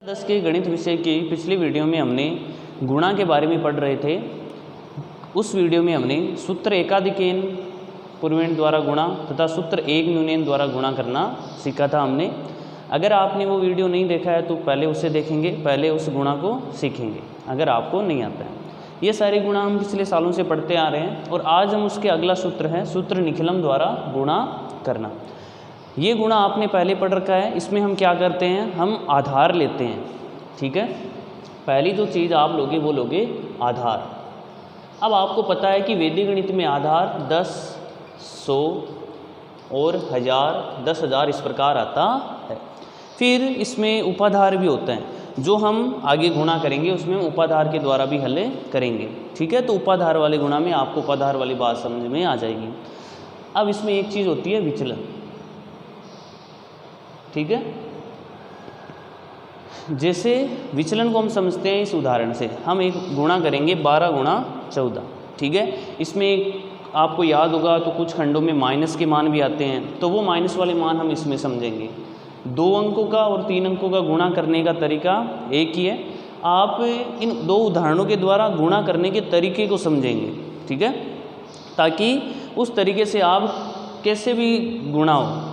10 के गणित विषय की पिछली वीडियो में हमने गुणा के बारे में पढ़ रहे थे। उस वीडियो में हमने सूत्र एकाधिकेन पूर्वेण द्वारा गुणा तथा सूत्र एक न्यूनेन द्वारा गुणा करना सीखा था हमने। अगर आपने वो वीडियो नहीं देखा है तो पहले उसे देखेंगे, पहले उस गुणा को सीखेंगे अगर आपको नहीं आता है। ये सारे गुणा हम पिछले सालों से पढ़ते आ रहे हैं और आज हम उसके अगला सूत्र है सूत्र निखिलम द्वारा गुणा करना। ये गुणा आपने पहले पढ़ रखा है। इसमें हम क्या करते हैं, हम आधार लेते हैं। ठीक है, पहली जो चीज़ आप लोगे वो लोगे आधार। अब आपको पता है कि वैदिक गणित में आधार 10, 100 और 1000, 10,000 इस प्रकार आता है। फिर इसमें उपाधार भी होता है, जो हम आगे गुणा करेंगे उसमें उपाधार के द्वारा भी हल करेंगे। ठीक है, तो उपाधार वाले गुणा में आपको उपाधार वाली बात समझ में आ जाएगी। अब इसमें एक चीज़ होती है विचलन। ठीक है, जैसे विचलन को हम समझते हैं इस उदाहरण से। हम एक गुणा करेंगे 12 गुणा 14। ठीक है, इसमें आपको याद होगा तो कुछ खंडों में माइनस के मान भी आते हैं, तो वो माइनस वाले मान हम इसमें समझेंगे। 2 अंकों का और 3 अंकों का गुणा करने का तरीका एक ही है। आप इन 2 उदाहरणों के द्वारा गुणा करने के तरीके को समझेंगे। ठीक है, ताकि उस तरीके से आप कैसे भी गुणा हो,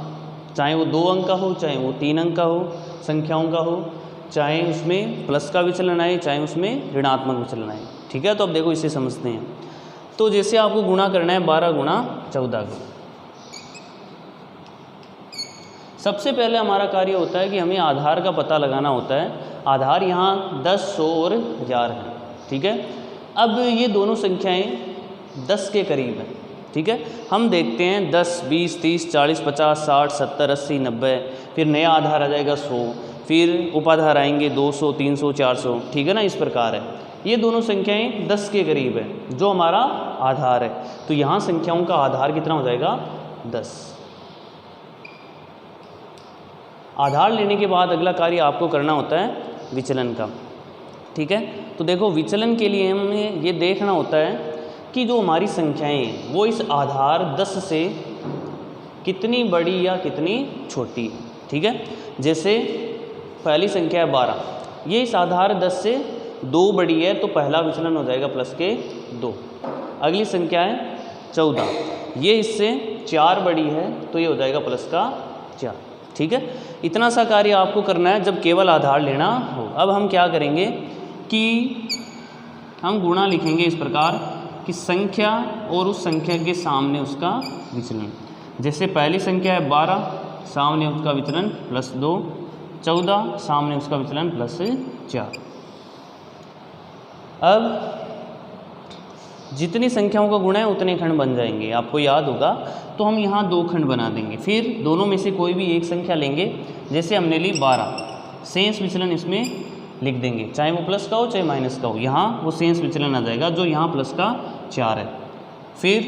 चाहे वो 2 अंक का हो, चाहे वो 3 अंक का हो, संख्याओं का हो, चाहे उसमें प्लस का विचलन आए, चाहे उसमें ऋणात्मक विचलन आए। ठीक है, तो अब देखो इसे समझते हैं। तो जैसे आपको गुणा करना है 12 गुणा 14 को, सबसे पहले हमारा कार्य होता है कि हमें आधार का पता लगाना होता है। आधार यहाँ 10, 100 और 1000 है। ठीक है, अब ये दोनों संख्याएं 10 के करीब हैं। ठीक है, हम देखते हैं 10, 20, 30, 40, 50, 60, 70, 80, 90, फिर नया आधार आ जाएगा 100, फिर उपाधार आएंगे 200, 300, 400। ठीक है ना, इस प्रकार है। ये दोनों संख्याएं 10 के करीब है जो हमारा आधार है। तो यहाँ संख्याओं का आधार कितना हो जाएगा, 10। आधार लेने के बाद अगला कार्य आपको करना होता है विचलन का। ठीक है, तो देखो विचलन के लिए हमें ये देखना होता है कि जो हमारी संख्याएं हैं वो इस आधार 10 से कितनी बड़ी या कितनी छोटी है। ठीक है, जैसे पहली संख्या है 12, ये इस आधार 10 से 2 बड़ी है तो पहला विचलन हो जाएगा प्लस के 2। अगली संख्या है 14, ये इससे 4 बड़ी है तो ये हो जाएगा प्लस का 4। ठीक है, इतना सा कार्य आपको करना है जब केवल आधार लेना हो। अब हम क्या करेंगे कि हम गुणा लिखेंगे इस प्रकार कि संख्या और उस संख्या के सामने उसका विचलन। जैसे पहली संख्या है 12, सामने उसका विचलन प्लस 2, 14 सामने उसका विचलन प्लस 4। अब जितनी संख्याओं का गुणा है उतने खंड बन जाएंगे। आपको याद होगा तो हम यहाँ 2 खंड बना देंगे, फिर दोनों में से कोई भी एक संख्या लेंगे। जैसे हमने ली 12, शेष विचलन इसमें लिख देंगे, चाहे वो प्लस का हो चाहे माइनस का हो। यहाँ वो शेष विचलन आ जाएगा जो यहाँ प्लस का 4 है। फिर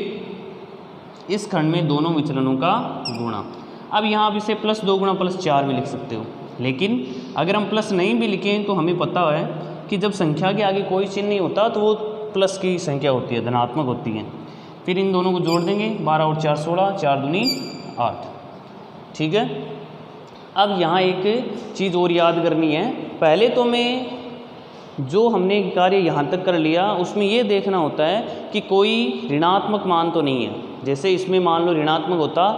इस खंड में दोनों विचलनों का गुणा। अब यहाँ आप इसे प्लस 2 गुणा प्लस 4 भी लिख सकते हो, लेकिन अगर हम प्लस नहीं भी लिखें तो हमें पता है कि जब संख्या के आगे कोई चिन्ह नहीं होता तो वो प्लस की संख्या होती है, धनात्मक होती है। फिर इन दोनों को जोड़ देंगे, 12 और 4 16, 4 दूनी 8। ठीक है, अब यहाँ एक चीज़ और याद करनी है। पहले तो मैं जो हमने कार्य यहाँ तक कर लिया उसमें ये देखना होता है कि कोई ऋणात्मक मान तो नहीं है। जैसे इसमें मान लो ऋणात्मक होता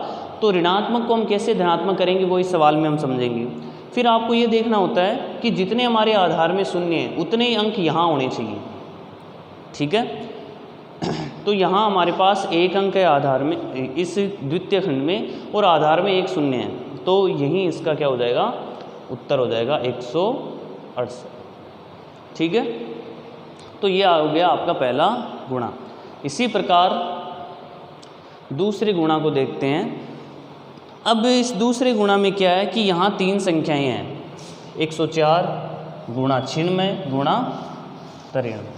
तो ऋणात्मक को हम कैसे धनात्मक करेंगे वो इस सवाल में हम समझेंगे। फिर आपको ये देखना होता है कि जितने हमारे आधार में शून्य हैं उतने ही अंक यहाँ होने चाहिए। ठीक है, तो यहाँ हमारे पास 1 अंक है आधार में, इस द्वितीय खंड में, और आधार में 1 शून्य है, तो यही इसका क्या हो जाएगा, उत्तर हो जाएगा 168। ठीक है, तो ये आ गया आपका पहला गुणा। इसी प्रकार दूसरे गुणा को देखते हैं। अब इस दूसरे गुणा में क्या है कि यहाँ 3 संख्याएं हैं, 104 गुणा 96 गुणा 93।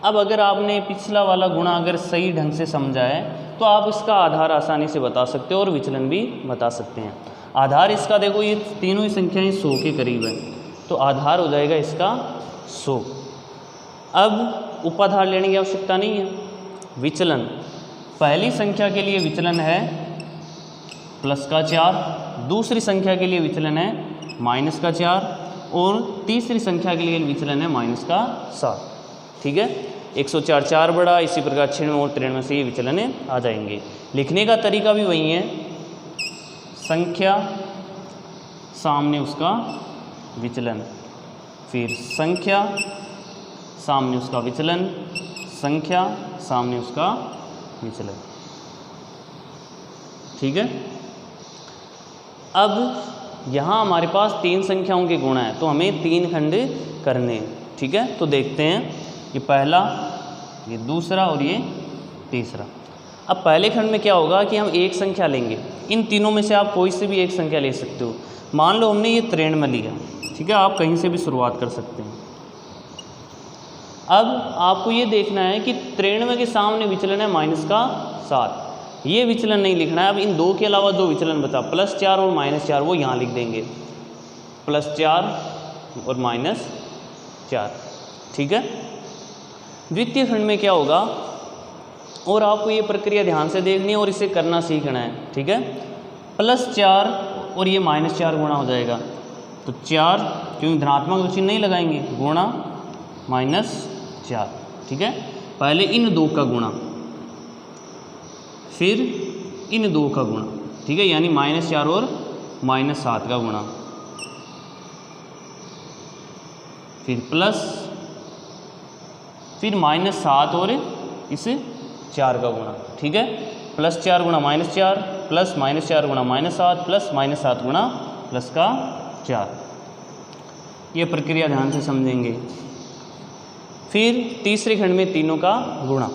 अब अगर आपने पिछला वाला गुणा अगर सही ढंग से समझा है तो आप इसका आधार आसानी से बता सकते हो और विचलन भी बता सकते हैं। आधार इसका देखो ये तीनों ही संख्याएं 100 के करीब है, तो आधार हो जाएगा इसका 100। अब उपाधार लेने की आवश्यकता नहीं है। विचलन, पहली संख्या के लिए विचलन है प्लस का 4, दूसरी संख्या के लिए विचलन है -4 और तीसरी संख्या के लिए विचलन है -7। ठीक है, 104 4 बड़ा, इसी प्रकार 96 और 93 से ये विचलन आ जाएंगे। लिखने का तरीका भी वही है, संख्या सामने उसका विचलन, फिर संख्या सामने उसका विचलन, संख्या सामने उसका विचलन। ठीक है, अब यहाँ हमारे पास 3 संख्याओं के गुणा है तो हमें 3 खंड करने हैं। ठीक है, तो देखते हैं, ये पहला, ये दूसरा और ये तीसरा। अब पहले खंड में क्या होगा कि हम एक संख्या लेंगे, इन तीनों में से आप कोई से भी एक संख्या ले सकते हो। मान लो हमने ये 93 लिया, ठीक है, आप कहीं से भी शुरुआत कर सकते हैं। अब आपको ये देखना है कि 93 के सामने विचलन है -7, ये विचलन नहीं लिखना है। अब इन दो के अलावा जो विचलन बचा +4 और -4 वो यहाँ लिख देंगे, +4 और -4। ठीक है, द्वितीय खंड में क्या होगा, और आपको ये प्रक्रिया ध्यान से देखनी है और इसे करना सीखना है। ठीक है, +4 और ये -4 गुणा हो जाएगा, तो 4 क्योंकि धनात्मक तो चिन्ह नहीं लगाएंगे, गुणा -4। ठीक है, पहले इन दो का गुणा, फिर इन दो का गुणा। ठीक है, यानी -4 और -7 का गुणा, फिर प्लस, फिर -7 और इस 4 का गुणा। ठीक है, +4 गुणा -4 प्लस -4 गुणा -7 प्लस -7 गुणा +4। ये प्रक्रिया ध्यान से समझेंगे। फिर तीसरे खंड में तीनों का गुणा,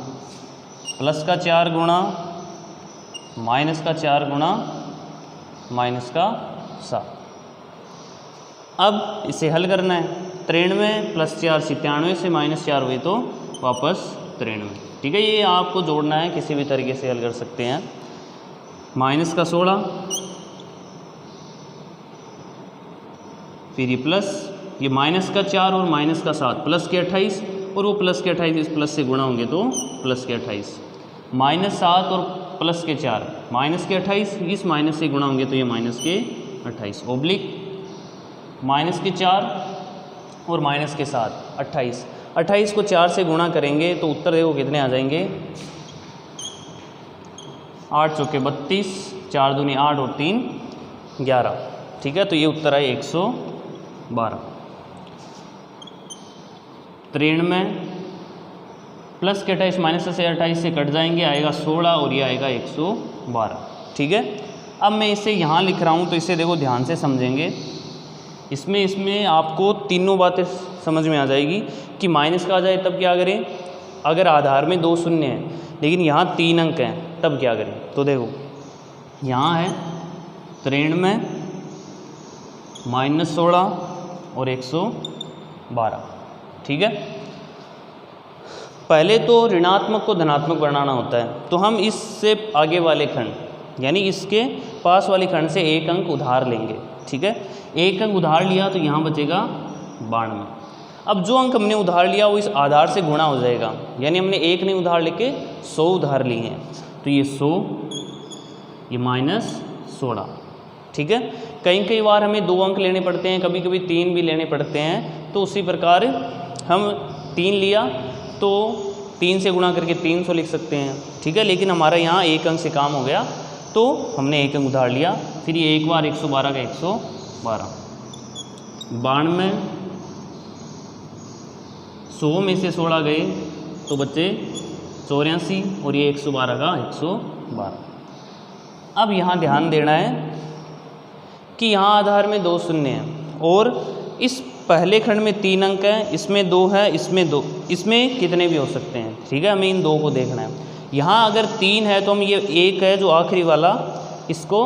+4 गुणा -4 गुणा -7। अब इसे हल करना है, 93 + 4 97 से -4 हुए तो वापस 93। ठीक है, ये आपको जोड़ना है, किसी भी तरीके से हल कर सकते हैं। -16, फिर ये प्लस, ये -4 और -7 प्लस के 28 और वो प्लस के 28 इस प्लस से गुणा होंगे तो प्लस के 28, -7 और प्लस के 4 माइनस के 28 इस माइनस से गुणा होंगे तो ये -28 ओब्लिक -4 और -7 28। 28 को 4 से गुणा करेंगे तो उत्तर देखो कितने आ जाएंगे, 8 चौके 32, 4 दूनी 8 और 3 11। ठीक है, तो ये उत्तर आए 112। 93 प्लस के 28 माइनस से 28 से कट जाएंगे, आएगा 16 और ये आएगा 112। ठीक है, अब मैं इसे यहाँ लिख रहा हूँ तो इसे देखो ध्यान से समझेंगे। इसमें आपको तीनों बातें समझ में आ जाएगी कि माइनस का आ जाए तब क्या करें, अगर आधार में 2 शून्य हैं लेकिन यहाँ 3 अंक हैं तब क्या करें। तो देखो यहाँ है 93 -16 और 112। ठीक है, पहले तो ऋणात्मक को धनात्मक बनाना होता है, तो हम इससे आगे वाले खंड यानी इसके पास वाले खंड से 1 अंक उधार लेंगे। ठीक है, 1 अंक उधार लिया तो यहाँ बचेगा 92। अब जो अंक हमने उधार लिया वो इस आधार से गुणा हो जाएगा, यानी हमने 1 नहीं उधार लेके 100 उधार लिए हैं, तो ये 100 ये -16। ठीक है, कई बार हमें 2 अंक लेने पड़ते हैं, कभी कभी 3 भी लेने पड़ते हैं, तो उसी प्रकार हम 3 लिया तो 3 से गुणा करके 300 लिख सकते हैं। ठीक है, लेकिन हमारा यहाँ 1 अंक से काम हो गया तो हमने 1 अंक उधार लिया, फिर ये एक बार 112 का 112, 92, 100 में से 16 गए तो बच्चे 84 और ये 112 का 112। अब यहाँ ध्यान देना है कि यहाँ आधार में 2 शून्य हैं और इस पहले खंड में 3 अंक हैं, इसमें 2 है, इसमें 2, इसमें कितने भी हो सकते हैं। ठीक है, हमें इन 2 को देखना है। यहाँ अगर 3 है तो हम ये 1 है जो आखिरी वाला इसको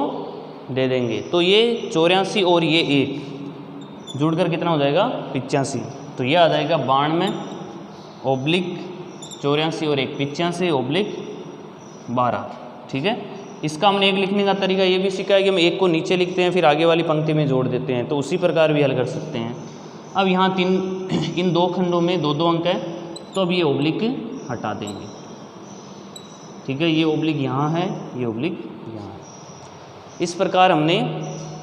दे देंगे, तो ये 84 और ये 1 जुड़कर कितना हो जाएगा 85, तो ये आ जाएगा 92 ओब्लिक 84 और 1 85 ओब्लिक 12। ठीक है, इसका हमने 1 लिखने का तरीका ये भी सीखा है कि हम 1 को नीचे लिखते हैं फिर आगे वाली पंक्ति में जोड़ देते हैं, तो उसी प्रकार भी हल कर सकते हैं। अब यहाँ इन 2 खंडों में 2-2 अंक है तो अब ये ओब्लिक हटा देंगे। ठीक है, ये ओब्लिक यहाँ है, ये ओब्लिक यहाँ है। इस प्रकार हमने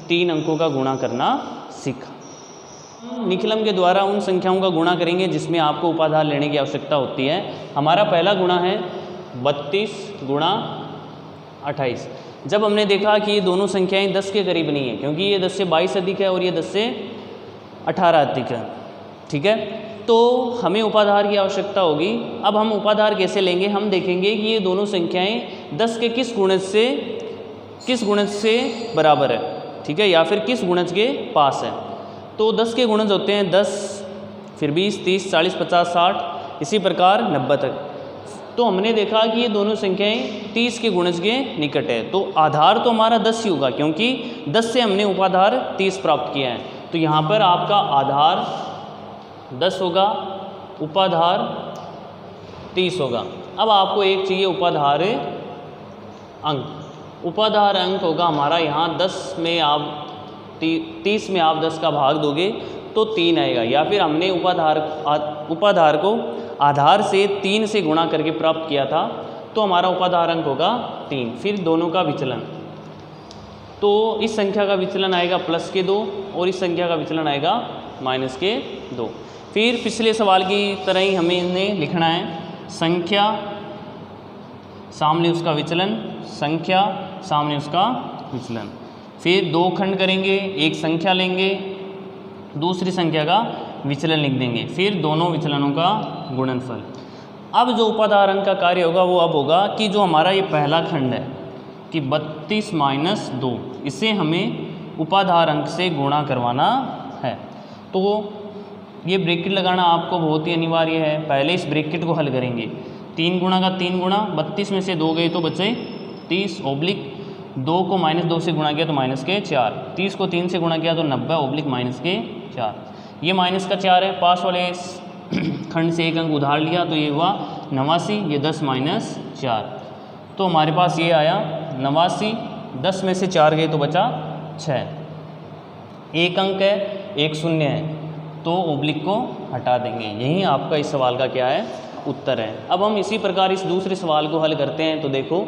3 अंकों का गुणा करना सीखा। निखिलम के द्वारा उन संख्याओं का गुणा करेंगे जिसमें आपको उपाधार लेने की आवश्यकता होती है। हमारा पहला गुणा है 32 गुणा 28। जब हमने देखा कि ये दोनों संख्याएं 10 के करीब नहीं है, क्योंकि ये 10 से 22 अधिक है और ये 10 से 18 अधिक है, ठीक है, तो हमें उपाधार की आवश्यकता होगी। अब हम उपाधार कैसे लेंगे, हम देखेंगे कि ये दोनों संख्याएं 10 के किस गुणज से बराबर है, ठीक है, या फिर किस गुणज के पास है। तो 10 के गुणज होते हैं 10, फिर 20, 30, 40, 50, 60, इसी प्रकार 90 तक। तो हमने देखा कि ये दोनों संख्याएं 30 के गुणज के निकट है, तो आधार तो हमारा 10 ही होगा, क्योंकि 10 से हमने उपाधार 30 प्राप्त किया है। तो यहाँ पर आपका आधार 10 होगा, उपाधार 30 होगा। अब आपको एक चाहिए उपाधार अंक। उपाधार अंक होगा हमारा यहाँ 10 में आप 30 में आप 10 का भाग दोगे तो 3 आएगा, या फिर हमने उपाधार को आधार से 3 से गुणा करके प्राप्त किया था, तो हमारा उपाधार अंक होगा 3। फिर दोनों का विचलन, तो इस संख्या का विचलन आएगा +2 और इस संख्या का विचलन आएगा -2। फिर पिछले सवाल की तरह ही हमें इन्हें लिखना है, संख्या सामने उसका विचलन, संख्या सामने उसका विचलन। फिर 2 खंड करेंगे, एक संख्या लेंगे, दूसरी संख्या का विचलन लिख देंगे, फिर दोनों विचलनों का गुणनफल। अब जो उपाधार अंक का कार्य होगा वो अब होगा कि जो हमारा ये पहला खंड है कि 32 - 2, इसे हमें उपाधार अंक से गुणा करवाना है। तो ये ब्रैकेट लगाना आपको बहुत ही अनिवार्य है। पहले इस ब्रैकेट को हल करेंगे, 3 गुणा का 3 गुणा, 32 में से 2 गए तो बचे 30 ओब्लिक 2 को -2 से गुणा किया तो -4, 30 को 3 से गुणा किया तो 90 ओब्लिक -4। ये -4 है, पास वाले खंड से एक अंक उधार लिया तो ये हुआ 89, ये 10 - 4, तो हमारे पास ये आया 89। 10 में से 4 गए तो बचा 6। एक अंक है, एक शून्य है, तो ओब्लिक को हटा देंगे। यही आपका इस सवाल का क्या है, उत्तर है। अब हम इसी प्रकार इस दूसरे सवाल को हल करते हैं। तो देखो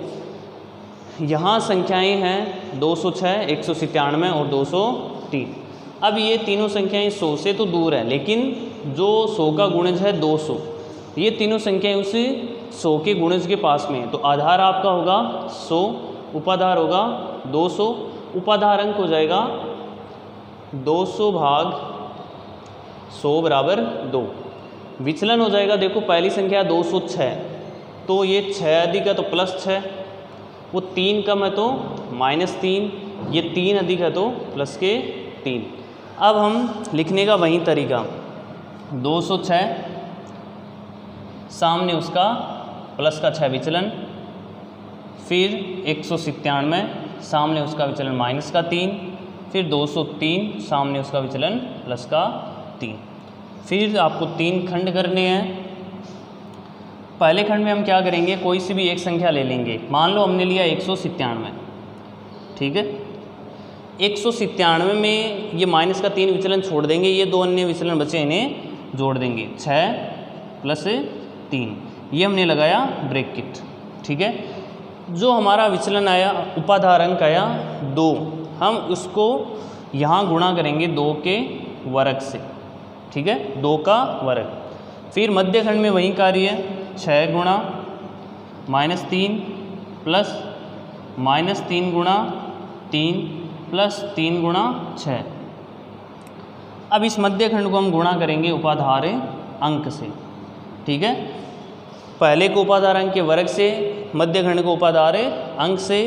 यहाँ संख्याएं हैं 206, 197 और 203। अब ये तीनों संख्याएं 100 से तो दूर है, लेकिन जो 100 का गुणज है 200, ये तीनों संख्याएं उस 100 के गुणज के पास में है। तो आधार आपका होगा 100, उपाधार होगा 200, उपाधार अंक हो जाएगा 200 भाग 100 बराबर 2। विचलन हो जाएगा, देखो पहली संख्या 206, तो ये 6 अधिक है तो +6, वो 3 कम है तो -3, ये 3 अधिक है तो +3। अब हम लिखने का वही तरीका, 206 सामने उसका +6 विचलन, फिर 197 सामने उसका विचलन -3, फिर 203 सामने उसका विचलन +3। फिर आपको 3 खंड करने हैं। पहले खंड में हम क्या करेंगे, कोई सी भी एक संख्या ले लेंगे। मान लो हमने लिया 197, ठीक है, 197 में ये -3 विचलन छोड़ देंगे, ये 2 अन्य विचलन बचे इन्हें जोड़ देंगे, 6 + 3, ये हमने लगाया ब्रैकेट, ठीक है। जो हमारा विचलन आया, उपाधार अंक आया 2, हम उसको यहाँ गुणा करेंगे 2 के वर्ग से, ठीक है, 2 का वर्ग। फिर मध्य खंड में वही कार्य है, 6 गुणा -3 प्लस -3 गुणा 3 प्लस 3 गुणा 6। अब इस मध्य खंड को हम गुणा करेंगे उपाधार अंक से, ठीक है, पहले को उपाधार अंक के वर्ग से, मध्य खंड को उपाधार अंक से।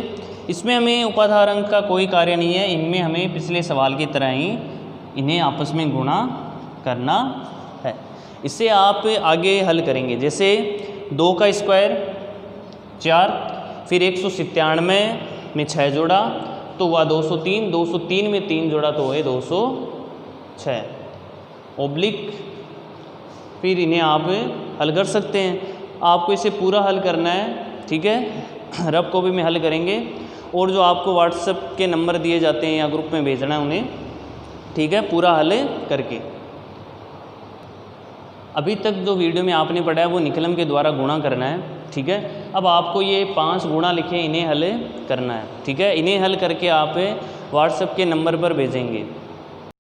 इसमें हमें उपाधार अंक का कोई कार्य नहीं है, इनमें हमें पिछले सवाल की तरह ही इन्हें आपस में गुणा करना है। इससे आप आगे हल करेंगे, जैसे 2 का स्क्वायर 4, फिर 197 में 6 जोड़ा तो हुआ 203, 203 में 3 जोड़ा तो हुए 206 ओब्लिक। फिर इन्हें आप हल कर सकते हैं। आपको इसे पूरा हल करना है, ठीक है, रफ कॉपी में हल करेंगे, और जो आपको व्हाट्सएप के नंबर दिए जाते हैं या ग्रुप में भेजना है उन्हें, ठीक है, पूरा हल करके। अभी तक जो वीडियो में आपने पढ़ा है वो निकलम के द्वारा गुणा करना है, ठीक है। अब आपको ये 5 गुणा लिखे, इन्हें हल करना है, ठीक है। इन्हें हल करके आप व्हाट्सएप के नंबर पर भेजेंगे।